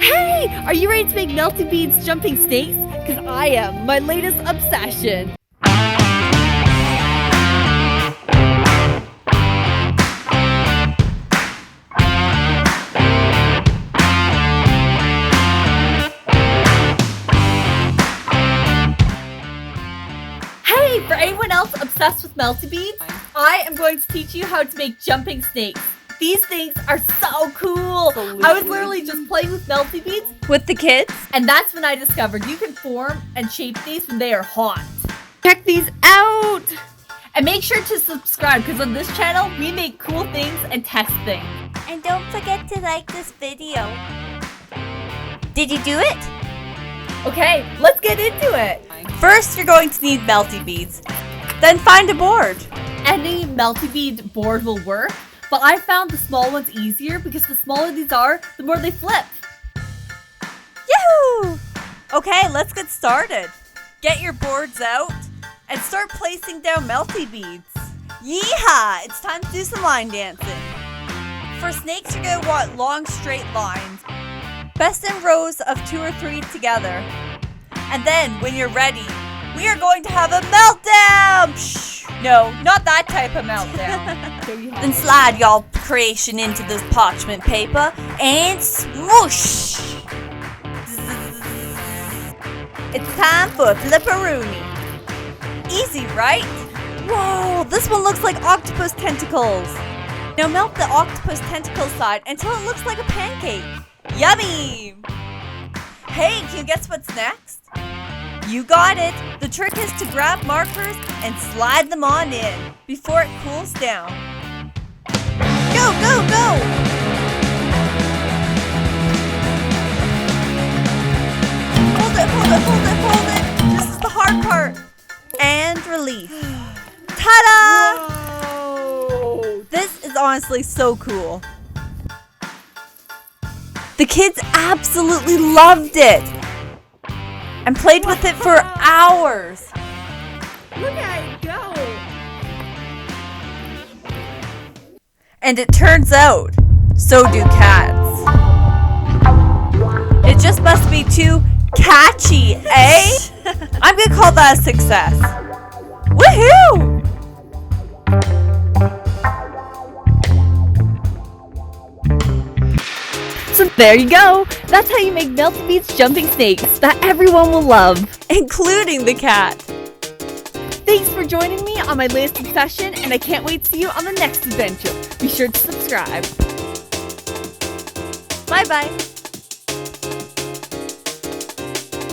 Hey! Are you ready to make Melty beads jumping snakes? Because I am. My latest obsession. Hey! For anyone else obsessed with Melty beads, I am going to teach you how to make jumping snakes. These things are so cool! Absolutely. I was literally just playing with Melty beads with the kids, and that's when I discovered you can form and shape these when they are hot. Check these out! And make sure to subscribe because on this channel, we make cool things and test things. And don't forget to like this video. Did you do it? Okay, let's get into it! First, you're going to need Melty beads. Then find a board. Any Melty bead board will work. But I found the small ones easier because the smaller these are, the more they flip. Yahoo! Okay, let's get started. Get your boards out and start placing down Melty beads. Yeehaw! It's time to do some line dancing. For snakes, you're going to want long, straight lines. Best in rows of 2 or 3 together. And then, when you're ready, we are going to have a meltdown! Psh! No, not that type of meltdown. Then slide y'all creation into this parchment paper and swoosh! It's time for flipperoonie. Easy, right? Whoa, this one looks like octopus tentacles. Now melt the octopus tentacle side until it looks like a pancake. Yummy! Hey, can you guess what's next? You got it! The trick is to grab markers and slide them on in before it cools down. Go, go, go! Hold it, hold it, hold it, hold it! This is the hard part. And release. Ta-da! Whoa. This is honestly so cool. The kids absolutely loved it and played with it for hours. Look at it go! And it turns out, so do cats. It just must be too catchy, eh? I'm gonna call that a success. Woohoo! So there you go! That's how you make Melty beads jumping snakes that everyone will love. Including the cat. Thanks for joining me on my latest obsession, and I can't wait to see you on the next adventure. Be sure to subscribe. Bye-bye.